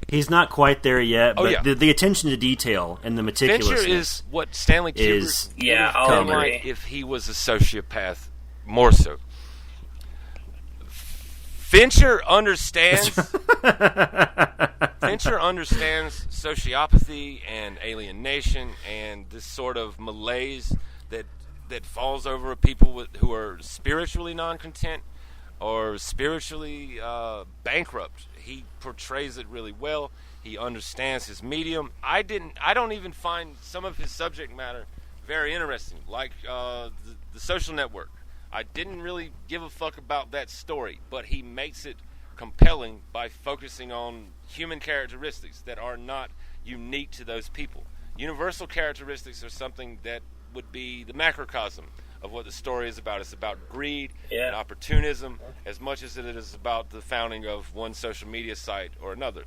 He's not quite there yet, Oh, but yeah. the attention to detail and the meticulousness. Fincher is what Stanley Kubrick is- would Yeah, have I'll been agree. like if he was a sociopath, more so. Fincher understands. Fincher understands sociopathy and alienation and this sort of malaise that falls over people who are spiritually non-content or spiritually bankrupt. He portrays it really well. He understands his medium. I don't even find some of his subject matter very interesting, like the Social Network. I didn't really give a fuck about that story, but he makes it compelling by focusing on human characteristics that are not unique to those people. Universal characteristics are something that would be the macrocosm of what the story is about. It's about greed and opportunism as much as it is about the founding of one social media site or another.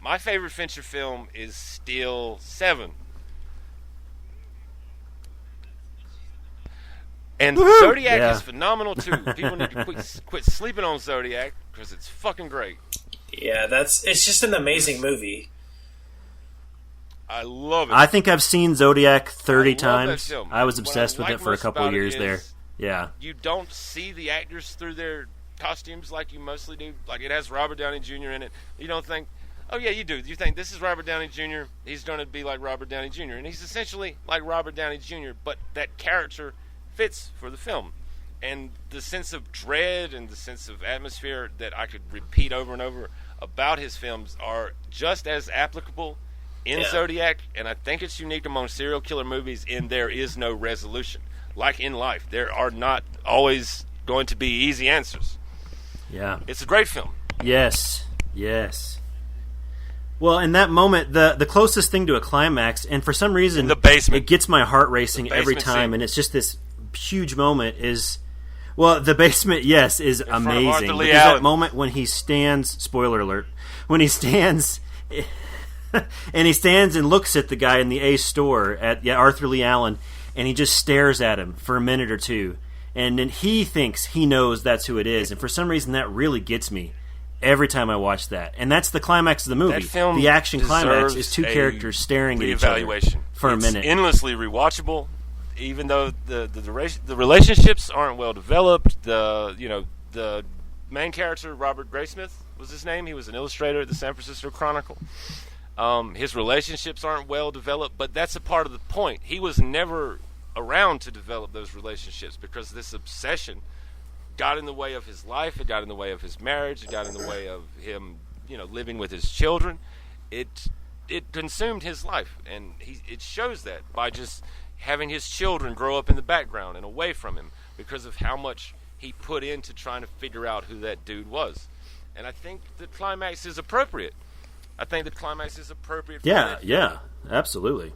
My favorite Fincher film is still Seven. And Zodiac is phenomenal too. People need to quit sleeping on Zodiac because it's fucking great. Yeah, it's just an amazing movie. I love it. I think I've seen Zodiac 30 I love that times. film. I was What obsessed I with like it for a most couple about it years there. is Yeah. You don't see the actors through their costumes like you mostly do. Like it has Robert Downey Jr. in it. You don't think, oh yeah, you do. You think this is Robert Downey Jr. He's going to be like Robert Downey Jr. And he's essentially like Robert Downey Jr. But that character fits for the film. and the sense of dread and the sense of atmosphere that I could repeat over and over about his films are just as applicable in Zodiac, and I think it's unique among serial killer movies in there is no resolution. Like in life, there are not always going to be easy answers. Yeah. It's a great film. Yes. Well, in that moment, the closest thing to a climax, and for some reason, the basement. It gets my heart racing every time, scene. And it's just this huge moment is... Well, the basement, yes, is amazing. Because that moment when he stands... Spoiler alert. When he stands... and he stands and looks at the guy in the Ace store, at Arthur Lee Allen, and he just stares at him for a minute or two. And then he thinks he knows that's who it is. And for some reason, that really gets me every time I watch that. And that's the climax of the movie. That film the action climax is two characters staring at each other for a minute. It's endlessly rewatchable, even though the relationships aren't well developed. The main character, Robert Graysmith, was his name. He was an illustrator at the San Francisco Chronicle. His relationships aren't well developed, but that's a part of the point. He was never around to develop those relationships because this obsession got in the way of his life. It got in the way of his marriage. It got in the way of him, living with his children. It consumed his life, and it shows that by just having his children grow up in the background and away from him because of how much he put into trying to figure out who that dude was. And I think the climax is appropriate. Yeah, absolutely.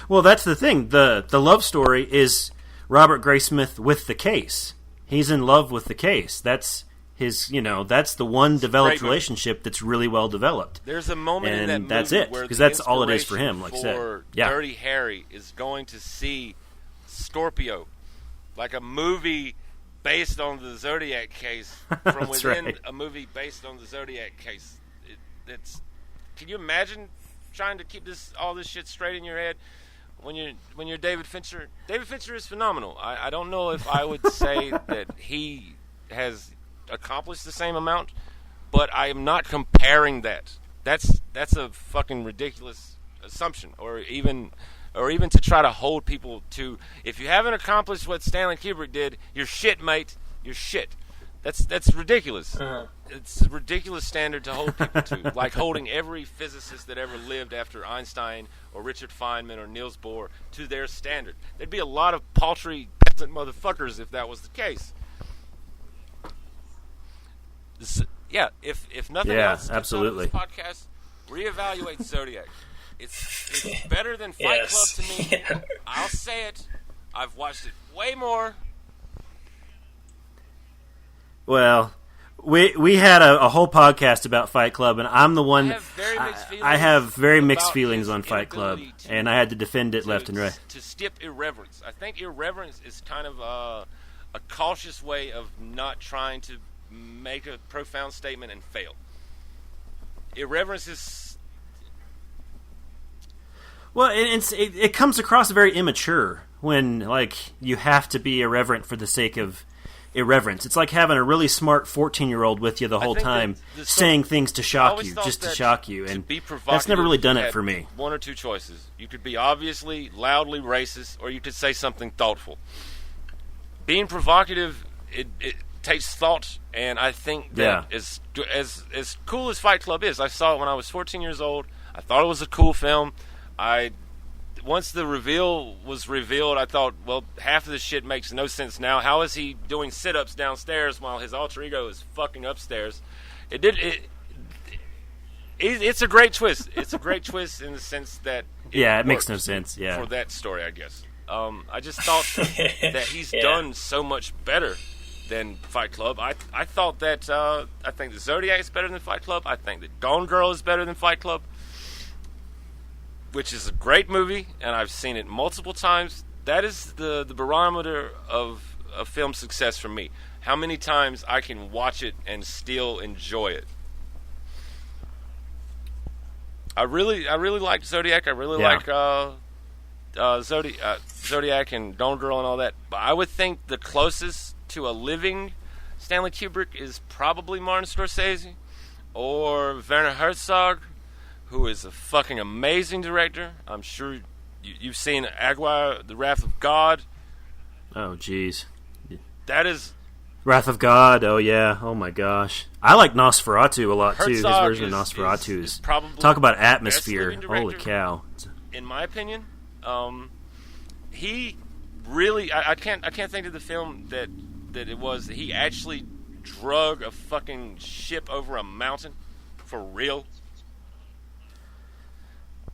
Well, that's the thing. The love story is Robert Graysmith with the case. He's in love with the case. That's his, that's the one developed relationship that's really well developed. There's a moment and in that movie that's it, where because that's all it is for him, like I said. Dirty Harry is going to see Scorpio, like a movie based on the Zodiac case from within a movie based on the Zodiac case. Can you imagine trying to keep all this shit straight in your head when you're David Fincher? David Fincher is phenomenal. I don't know if I would say that he has accomplished the same amount, but I am not comparing that. That's a fucking ridiculous assumption, or even to try to hold people to. If you haven't accomplished what Stanley Kubrick did, you're shit, mate. You're shit. That's ridiculous. It's a ridiculous standard to hold people to, like holding every physicist that ever lived after Einstein or Richard Feynman or Niels Bohr to their standard. There'd be a lot of paltry peasant motherfuckers if that was the case. If nothing else, absolutely. This podcast, reevaluate Zodiac. It's better than Fight Club to me. Yeah. I'll say it. I've watched it way more. Well, we had a whole podcast about Fight Club, and I'm the one. I have very mixed feelings on Fight Club, and I had to defend it left and right. To skip irreverence, I think irreverence is kind of a cautious way of not trying to make a profound statement and fail. Irreverence is. Well, it comes across very immature when you have to be irreverent for the sake of irreverence. It's like having a really smart 14-year-old with you the whole time, saying things to shock you, just to shock you, and that's never really done it for me. One or two choices. You could be obviously loudly racist, or you could say something thoughtful. Being provocative, it takes thought, and I think that as cool as Fight Club is, I saw it when I was 14 years old. I thought it was a cool film. Once the reveal was revealed, I thought, well, half of this shit makes no sense now. How is he doing sit-ups downstairs while his alter ego is fucking upstairs? It's a great twist. It's a great twist in the sense that it makes no sense. Yeah, for that story, I guess. I just thought that he's done so much better than Fight Club. I thought that I think the Zodiac is better than Fight Club. I think that Gone Girl is better than Fight Club, which is a great movie, and I've seen it multiple times. That is the barometer of film success for me. How many times I can watch it and still enjoy it. I really liked Zodiac. I really like Zodiac and Gone Girl and all that. But I would think the closest to a living Stanley Kubrick is probably Martin Scorsese or Werner Herzog, who is a fucking amazing director. I'm sure you've seen Aguirre, The Wrath of God. Oh, jeez. That is Wrath of God. Oh yeah. Oh my gosh. I like Nosferatu a lot too. His Herzog version of Nosferatu is probably talk about the best atmosphere. living Holy director, cow. in my opinion. He really, I can't think of the film that it was. He actually drug a fucking ship over a mountain for real.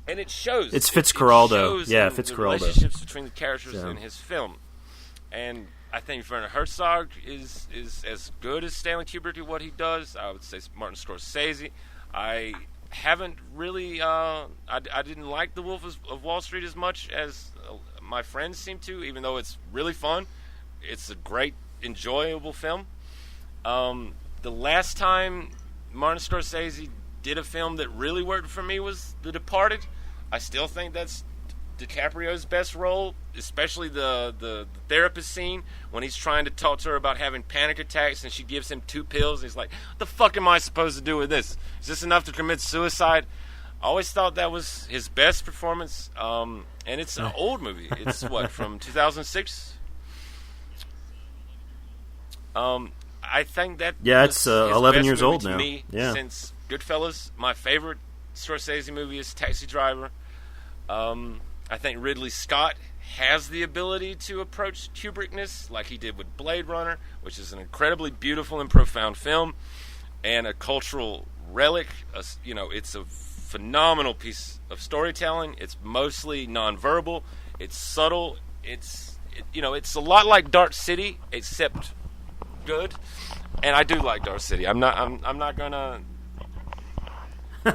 And it shows. It's Fitzcarraldo. Shows Yeah, the Fitzcarraldo. relationships between the characters Yeah. in his film. And I think Werner Herzog is as good as Stanley Kubrick at what he does. I would say Martin Scorsese. I haven't really. I didn't like The Wolf of Wall Street as much as my friends seem to, even though it's really fun. It's a great, enjoyable film. The last time Martin Scorsese did a film that really worked for me was The Departed. I still think that's DiCaprio's best role, especially the therapist scene when he's trying to talk to her about having panic attacks and she gives him 2 pills and he's like, what the fuck am I supposed to do with this? Is this enough to commit suicide? I always thought that was his best performance, and it's an old movie. It's what, from 2006? I think that it's was his 11 best years movie old to now. me Yeah. since Goodfellas. My favorite Scorsese movie is Taxi Driver. I think Ridley Scott has the ability to approach Kubrickness like he did with Blade Runner, which is an incredibly beautiful and profound film and a cultural relic. It's a phenomenal piece of storytelling. It's mostly nonverbal. It's subtle. It's a lot like Dark City, except good. And I do like Dark City. I'm not gonna.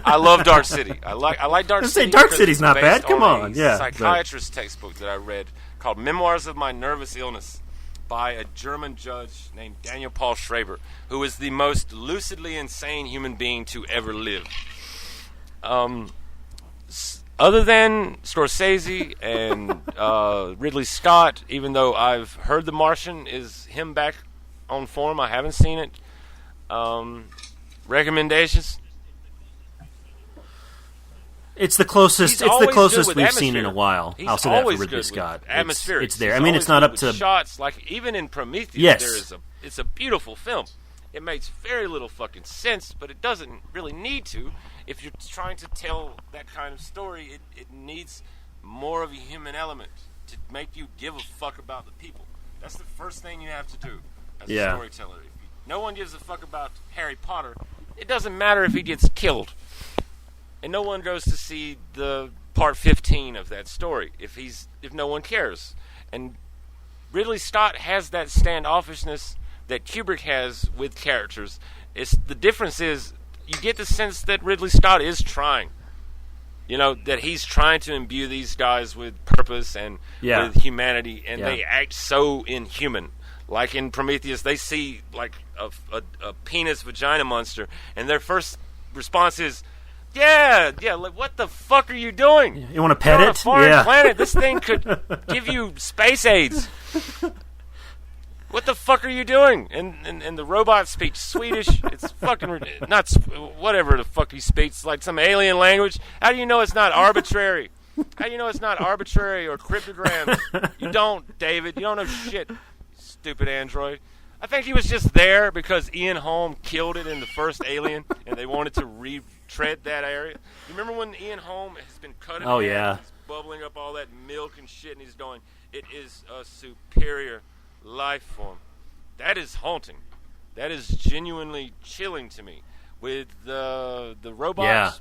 I love Dark City. I like Dark Let's City. say Dark because City's it's not bad. based Come on on, a yeah. psychiatrist textbook that I read called Memoirs of My Nervous Illness by a German judge named Daniel Paul Schraber, who is the most lucidly insane human being to ever live. Other than Scorsese and Ridley Scott, even though I've heard The Martian is him back on form, I haven't seen it. Recommendations? It's the closest. He's It's the always closest good we've with seen in a atmosphere. while. He's I'll say that for always Ridley good with Scott. atmosphere. It's there. He's I mean, always it's not good up with to. shots. Like even in Prometheus, Yes. it's a beautiful film. It makes very little fucking sense, but it doesn't really need to. If you're trying to tell that kind of story, it needs more of a human element to make you give a fuck about the people. That's the first thing you have to do as a storyteller. No one gives a fuck about Harry Potter. It doesn't matter if he gets killed. And no one goes to see the part 15 of that story if no one cares. And Ridley Scott has that standoffishness that Kubrick has with characters. The difference is you get the sense that Ridley Scott is trying. That he's trying to imbue these guys with purpose and with humanity, and they act so inhuman. Like in Prometheus, they see like a penis vagina monster, and their first response is, yeah, like, what the fuck are you doing? You want to pet You're on it? a foreign planet. This thing could give you space AIDS. What the fuck are you doing? And the robot speaks Swedish. It's fucking not whatever the fuck he speaks, like some alien language. How do you know it's not arbitrary? How do you know it's not arbitrary or cryptograms? You don't, David. You don't know shit, stupid android. I think he was just there because Ian Holm killed it in the first Alien, and they wanted to retread that area. You remember when Ian Holm has been cut in half? Yeah. He's bubbling up all that milk and shit, and he's going, it is a superior life form. That is haunting. That is genuinely chilling to me. With the robots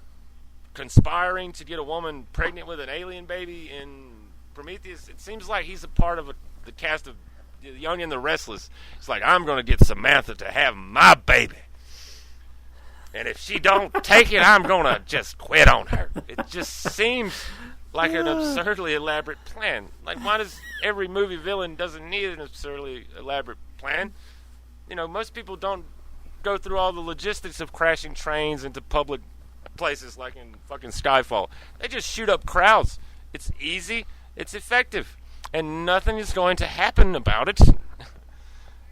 conspiring to get a woman pregnant with an alien baby in Prometheus, it seems like he's a part of the cast of The Young and the Restless. It's like, I'm going to get Samantha to have my baby. And if she don't take it, I'm going to just quit on her. It just seems like an absurdly elaborate plan. Like, why does every movie villain doesn't need an absurdly elaborate plan? Most people don't go through all the logistics of crashing trains into public places like in fucking Skyfall. They just shoot up crowds. It's easy. It's effective. And nothing is going to happen about it.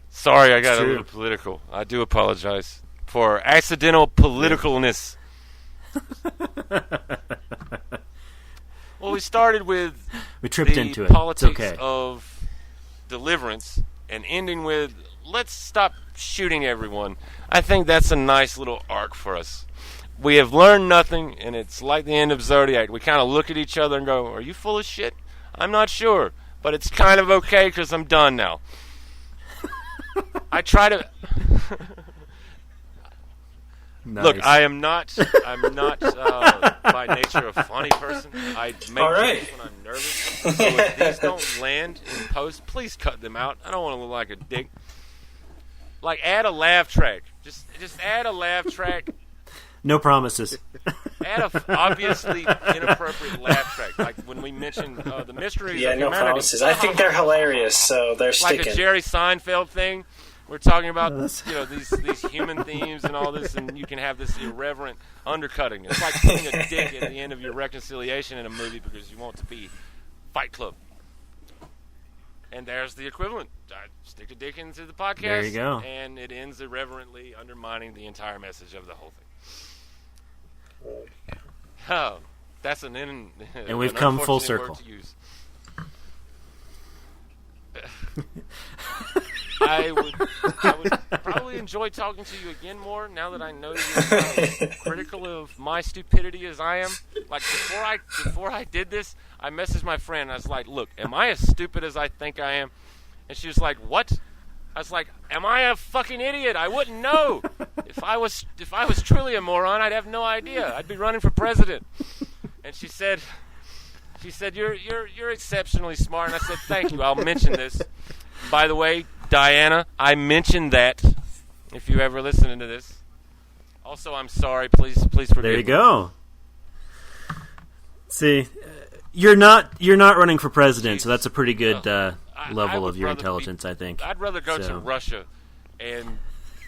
Sorry, I got a little political. I do apologize for accidental politicalness. Well, we started with we tripped the into it. politics it's okay. of Deliverance, and ending with, let's stop shooting everyone. I think that's a nice little arc for us. We have learned nothing, and it's like the end of Zodiac. We kind of look at each other and go, are you full of shit? I'm not sure, but it's kind of okay because I'm done now. I try to... Nice. Look, I'm not by nature a funny person. I make jokes when I'm nervous. So if these don't land in post, please cut them out. I don't want to look like a dick. Like, add a laugh track. Just add a laugh track. No promises. Add a obviously inappropriate laugh track, like when we mentioned the mysteries of no humanity. promises. I think they're hilarious, so they're sticking. Like a Jerry Seinfeld thing. We're talking about these human themes and all this, and you can have this irreverent undercutting. It's like putting a dick at the end of your reconciliation in a movie because you want it to be Fight Club. And there's the equivalent. I stick a dick into the podcast, there you go. And it ends irreverently undermining the entire message of the whole thing. Oh, that's and we've come full circle. Word to use. I would probably enjoy talking to you again more now that I know you're as critical of my stupidity as I am. Like before I did this, I messaged my friend. I was like, "Look, am I as stupid as I think I am?" And she was like, "What?" I was like, "Am I a fucking idiot? I wouldn't know. If I was truly a moron, I'd have no idea. I'd be running for president." And she said, "You're exceptionally smart." And I said, "Thank you. I'll mention this. By the way, Diana, I mentioned that. If you ever listening to this. Also, I'm sorry. Please forgive me." There you go. See, you're not running for president, so that's a pretty good level of your intelligence, I think. I'd rather go to Russia and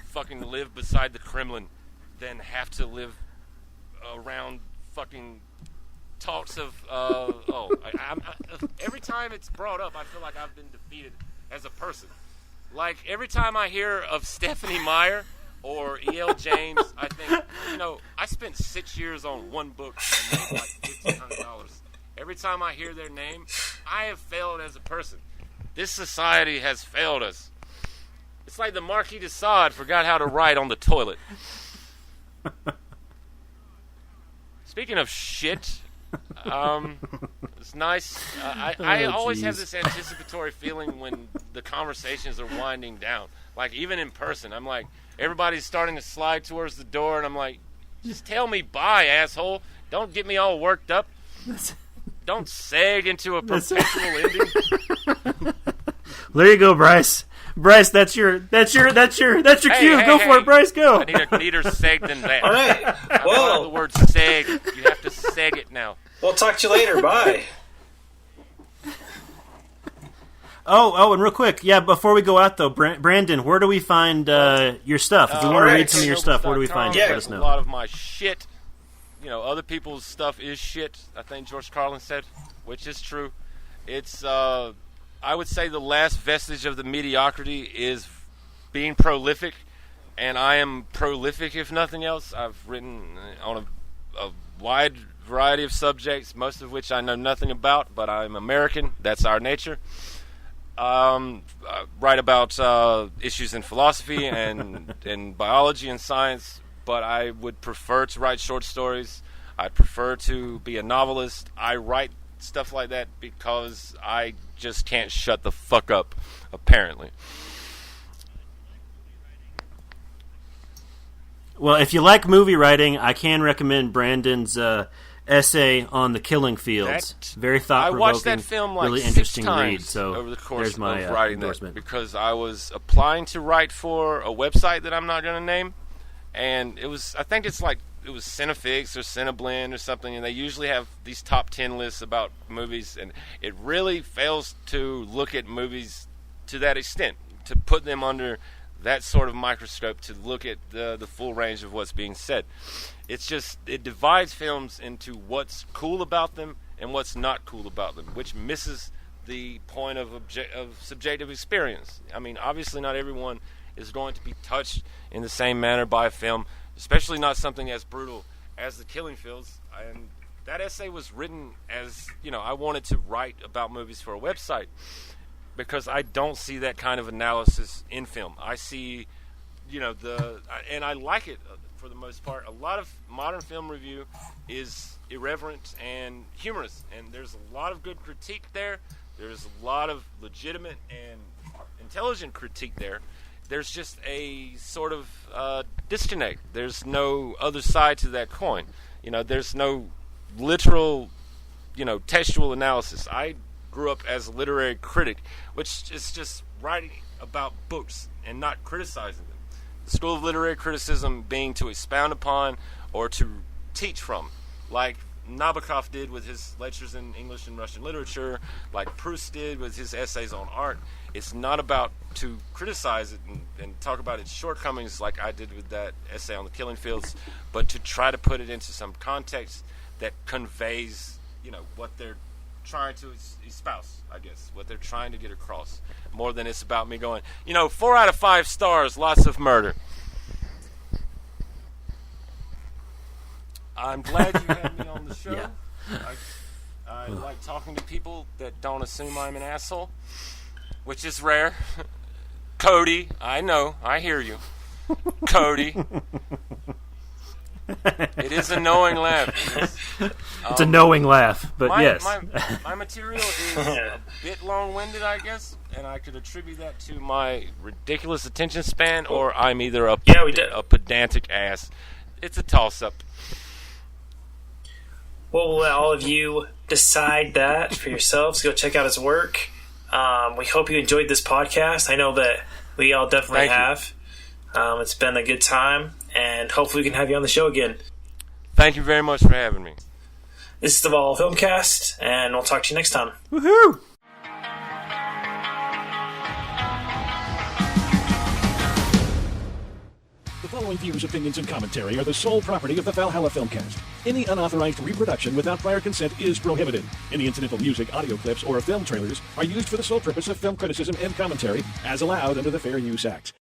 fucking live beside the Kremlin than have to live around fucking talks of every time it's brought up, I feel like I've been defeated as a person. Like every time I hear of Stephanie Meyer or E.L. James, I think, I spent 6 years on one book and made like $1,500. Every time I hear their name, I have failed as a person. This society has failed us. It's like the Marquis de Sade forgot how to write on the toilet. Speaking of shit, it's nice. I always have this anticipatory feeling when the conversations are winding down. Like, even in person, I'm like, everybody's starting to slide towards the door, and I'm like, just tell me bye, asshole. Don't get me all worked up. Don't sag into a perpetual ending. There you go, Bryce. Bryce, that's your cue. Go for it, Bryce. Go. I need a neater seg than that. All right. Well, the word seg. You have to seg it now. We'll talk to you later. Bye. Oh, and real quick, before we go out though, Brandon, where do we find your stuff? If we want to read some of your stuff, where do we find it? Let us know. A lot of my shit. Other people's stuff is shit. I think George Carlin said, which is true. It's I would say the last vestige of the mediocrity is being prolific, and I am prolific if nothing else. I've written on a wide variety of subjects, most of which I know nothing about, but I'm American. That's our nature. I write about issues in philosophy and in biology and science, but I would prefer to write short stories. I prefer to be a novelist. I write stuff like that because I just can't shut the fuck up, apparently. Well, if you like movie writing, I can recommend Brandon's essay on the killing fields. Very thought-provoking. I watched that film like really 6 interesting times read. So over the course of my writing endorsement. that, because I was applying to write for a website that I'm not going to name, and it was Cinefix or Cineblend or something, and they usually have these top 10 lists about movies, and it really fails to look at movies to that extent, to put them under that sort of microscope, to look at the full range of what's being said. It's just, it divides films into what's cool about them and what's not cool about them, which misses the point of subjective experience. I mean, obviously not everyone is going to be touched in the same manner by a film, especially not something as brutal as The Killing Fields. And that essay was written as, I wanted to write about movies for a website. because I don't see that kind of analysis in film. I see, and I like it for the most part. A lot of modern film review is irreverent and humorous, and there's a lot of good critique there. There's a lot of legitimate and intelligent critique there. There's just a sort of disconnect. There's no other side to that coin. There's no literal, textual analysis. I grew up as a literary critic, which is just writing about books and not criticizing them. The school of literary criticism being to expound upon or to teach from, like Nabokov did with his lectures in English and Russian literature, like Proust did with his essays on art. It's not about to criticize it and talk about its shortcomings like I did with that essay on the killing fields, but to try to put it into some context that conveys, what they're trying to espouse, I guess, what they're trying to get across, more than it's about me going, 4 out of 5 stars, lots of murder. I'm glad you had me on the show. Yeah. I like talking to people that don't assume I'm an asshole, which is rare. Cody, I know, I hear you. Cody. It is a knowing laugh. It's a knowing laugh, but yes. My material is a bit long-winded, I guess, and I could attribute that to my ridiculous attention span, or I'm either a pedantic ass. It's a toss-up. Well, we'll let all of you decide that for yourselves. Go check out his work. We hope you enjoyed this podcast. I know that we all definitely have. It's been a good time, and hopefully we can have you on the show again. Thank you very much for having me. This is the Vol Filmcast, and we'll talk to you next time. Woohoo! The following views, opinions, and commentary are the sole property of the Valhalla Filmcast. Any unauthorized reproduction without prior consent is prohibited. Any incidental music, audio clips, or film trailers are used for the sole purpose of film criticism and commentary as allowed under the Fair Use Act.